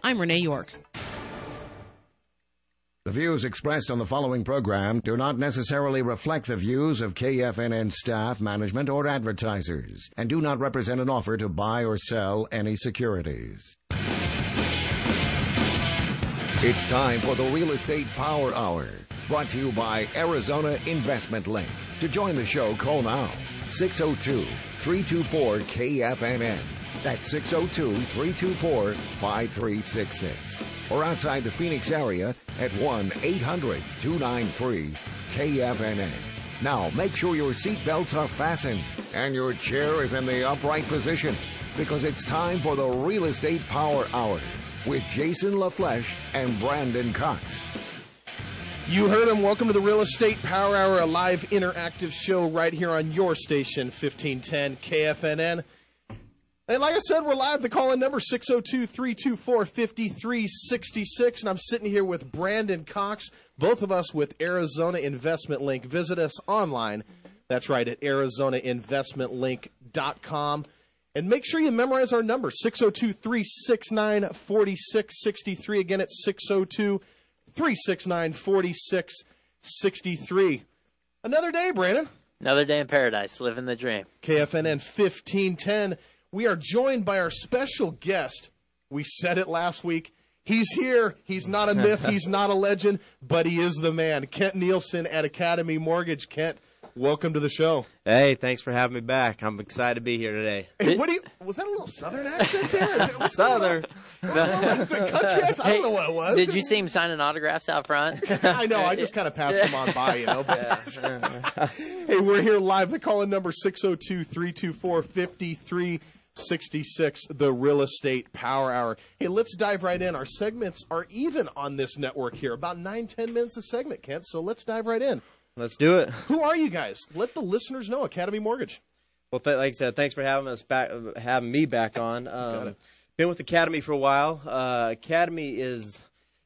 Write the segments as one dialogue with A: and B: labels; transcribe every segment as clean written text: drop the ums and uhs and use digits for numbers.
A: I'm Renee York.
B: The views expressed on the following program do not necessarily reflect the views of KFNN staff, management, or advertisers, and do not represent an offer to buy or sell any securities. It's time for the Real Estate Power Hour, brought to you by Arizona Investment Link. To join the show, call now, 602-324-KFNN. That's 602-324-5366. Or outside the Phoenix area at 1-800-293-KFNN. Now, make sure your seatbelts are fastened and your chair is in the upright position, because it's time for the Real Estate Power Hour with Jason LaFleche and Brandon Cox.
C: You heard him. Welcome to the Real Estate Power Hour, a live interactive show right here on your station, 1510 KFNN. And like I said, we're live. The call-in number, 602-324-5366. And I'm sitting here with Brandon Cox, both of us with Arizona Investment Link. Visit us online. That's right, at arizonainvestmentlink.com. And make sure you memorize our number, 602-369-4663. Again, it's 602-369-4663. Another day, Brandon.
D: Another day in paradise, living the dream.
C: KFNN 1510. We are joined by our special guest. We said it last week. He's here. He's not a myth. He's not a legend, but he is the man. Kent Nielsen at Academy Mortgage. Kent, welcome to the show.
E: Hey, thanks for having me back. I'm excited to be here today.
C: Hey, was that a little Southern accent there?
E: Southern.
C: It's a country accent. I don't know what it was.
D: Did you see him signing autographs out front?
C: I know. I just kind of passed him on by, you know. Hey, we're here live. The call-in number, 602-324-5366, the Real Estate Power Hour. Hey, let's dive right in. Our segments are even on this network here, about 9-10 minutes a segment, Kent, so let's dive right in.
E: Let's do it.
C: Who are you guys? Let the listeners know. Academy Mortgage.
E: Well, like I said, thanks for having me back on. Been with Academy for a while. Academy is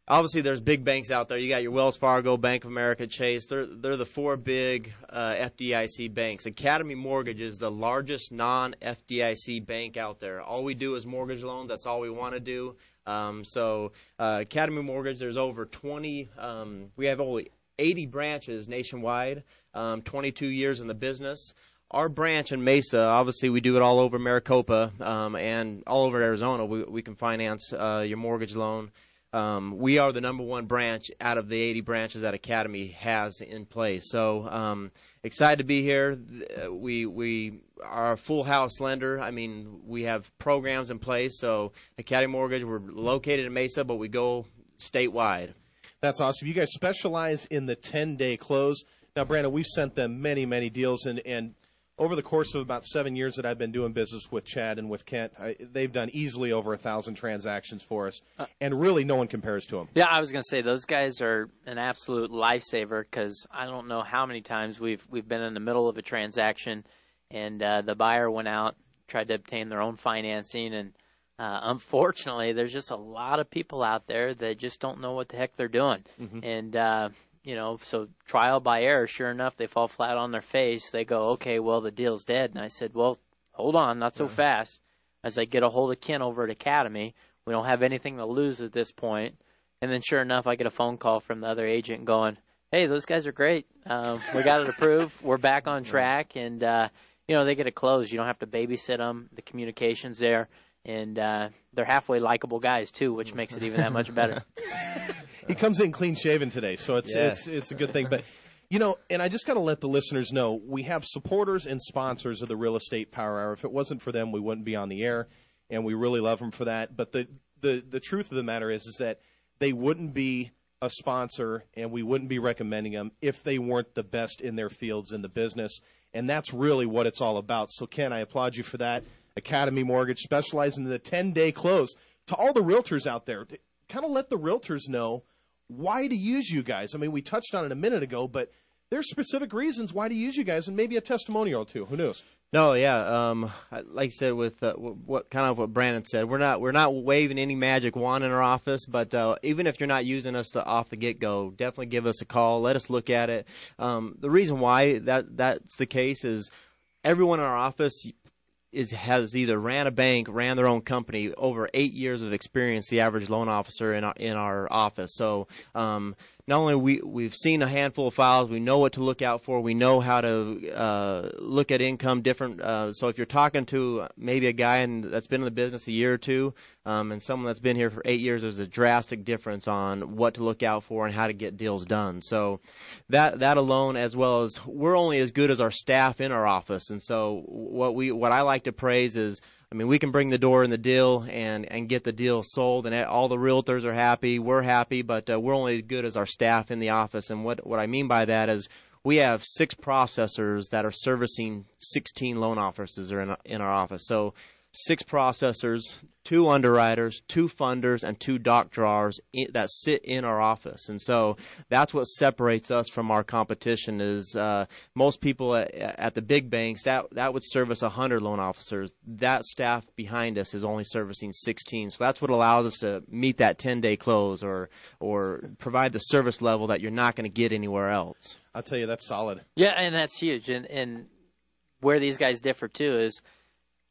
E: obviously, there's big banks out there. You got your Wells Fargo, Bank of America, Chase. They're the four big FDIC banks. Academy Mortgage is the largest non-FDIC bank out there. All we do is mortgage loans. That's all we want to do. Academy Mortgage, there's over 20. We have only 80 branches nationwide, 22 years in the business. Our branch in Mesa, obviously we do it all over Maricopa and all over Arizona. We can finance your mortgage loan. We are the number one branch out of the 80 branches that Academy has in place. So excited to be here. We are a full house lender. I mean, we have programs in place. So Academy Mortgage, we're located in Mesa, but we go statewide.
C: That's awesome. You guys specialize in the 10-day close. Now, Brandon, we've sent them many, many deals, and over the course of about 7 years that I've been doing business with Chad and with Kent, they've done easily over 1,000 transactions for us, and really no one compares to them.
D: Yeah, I was going to say, those guys are an absolute lifesaver, because I don't know how many times we've been in the middle of a transaction, and the buyer went out, tried to obtain their own financing, and unfortunately, there's just a lot of people out there that just don't know what the heck they're doing. Mm-hmm. And, so trial by error, sure enough, they fall flat on their face. They go, okay, well, the deal's dead. And I said, well, hold on, not so fast. As I get a hold of Ken over at Academy, we don't have anything to lose at this point. And then sure enough, I get a phone call from the other agent going, hey, those guys are great. We got it approved. We're back on track. And, they get it closed. You don't have to babysit them. The communication's there. And they're halfway likable guys, too, which makes it even that much better.
C: He comes in clean-shaven today, so it's a good thing. But, and I just got to let the listeners know, we have supporters and sponsors of the Real Estate Power Hour. If it wasn't for them, we wouldn't be on the air, and we really love them for that. But the truth of the matter is that they wouldn't be a sponsor, and we wouldn't be recommending them if they weren't the best in their fields in the business. And that's really what it's all about. So, Ken, I applaud you for that. Academy Mortgage, specializing in the 10-day close. To all the realtors out there, kind of let the realtors know why to use you guys. I mean, we touched on it a minute ago, but there's specific reasons why to use you guys, and maybe a testimonial or two. Who knows?
E: No, yeah. Like I said, with what Brandon said, we're not waving any magic wand in our office. But even if you're not using us off the get-go, definitely give us a call. Let us look at it. The reason why that's the case is everyone in our office has either ran a bank, ran their own company, over 8 years of experience, the average loan officer in our office. So not only we've seen a handful of files, we know what to look out for, we know how to look at income different. So if you're talking to maybe a guy that's been in the business a year or two, and someone that's been here for 8 years, there's a drastic difference on what to look out for and how to get deals done. So that alone, as well as we're only as good as our staff in our office. And so what I like to praise is, I mean, we can bring the door in the deal and get the deal sold, and all the realtors are happy, we're happy, but we're only as good as our staff in the office. And what I mean by that is we have 6 processors that are servicing 16 loan officers in our office. So 6 processors, 2 underwriters, 2 funders, and 2 doc drawers that sit in our office. And so that's what separates us from our competition is most people at the big banks, that would service 100 loan officers. That staff behind us is only servicing 16. So that's what allows us to meet that 10-day close or provide the service level that you're not going to get anywhere else.
C: I'll tell you, that's solid.
D: Yeah, and that's huge. And where these guys differ, too, is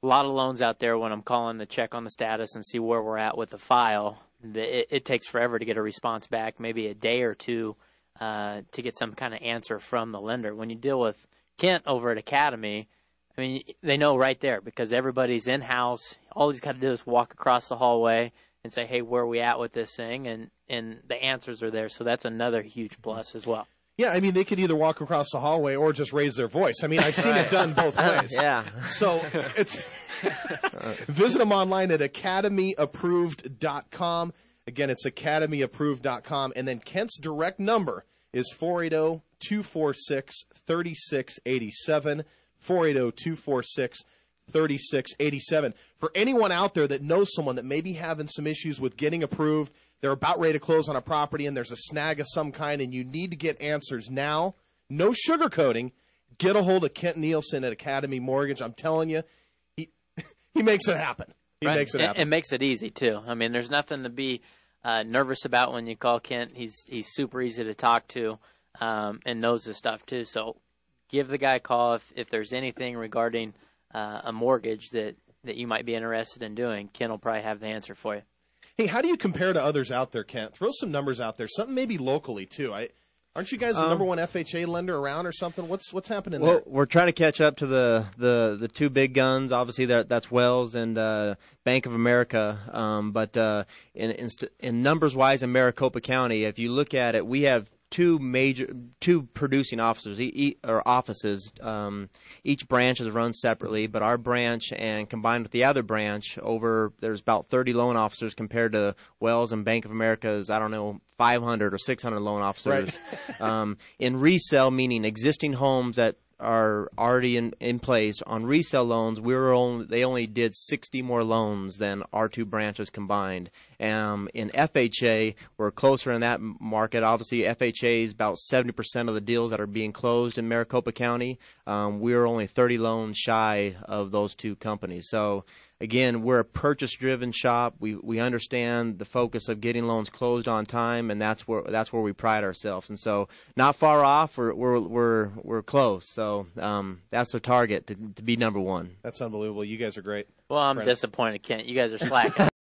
D: a lot of loans out there, when I'm calling to check on the status and see where we're at with the file, it takes forever to get a response back, maybe a day or two to get some kind of answer from the lender. When you deal with Kent over at Academy, I mean, they know right there because everybody's in-house. All he's got to do is walk across the hallway and say, hey, where are we at with this thing? And the answers are there. So that's another huge plus as well.
C: Yeah, I mean, they could either walk across the hallway or just raise their voice. I mean, I've seen it done both ways.
E: Yeah.
C: So visit them online at academyapproved.com. Again, it's academyapproved.com. And then Kent's direct number is 480-246-3687, 480-246-3687. For anyone out there that knows someone that may be having some issues with getting approved, they're about ready to close on a property and there's a snag of some kind and you need to get answers now, no sugarcoating, get a hold of Kent Nielsen at Academy Mortgage. I'm telling you, he makes it happen. He makes it happen.
D: It makes it easy, too. I mean, there's nothing to be nervous about when you call Kent. He's super easy to talk to and knows his stuff, too. So give the guy a call if there's anything regarding a mortgage that you might be interested in doing. Kent will probably have the answer for you.
C: Hey, how do you compare to others out there, Kent? Throw some numbers out there. Something maybe locally, too. Aren't you guys the number one FHA lender around or something? What's happening there?
E: Well, we're trying to catch up to the 2 big guns. Obviously, that's Wells and Bank of America. But in numbers-wise in Maricopa County, if you look at it, we have 2 producing officers or offices. Each branch is run separately, but our branch and combined with the other branch, there's about 30 loan officers compared to Wells and Bank of America's, 500 or 600 loan officers. Right. In resale, meaning existing homes that are already in place, on resale loans, they only did 60 more loans than our 2 branches combined. In FHA, we're closer in that market. Obviously, FHA is about 70% of the deals that are being closed in Maricopa County. We're only 30 loans shy of those 2 companies. So again, we're a purchase-driven shop. We understand the focus of getting loans closed on time, and that's where we pride ourselves. And so, not far off. We're close. So that's the target to be number 1.
C: That's unbelievable. You guys are great.
D: Well, I'm disappointed, Kent. You guys are slacking.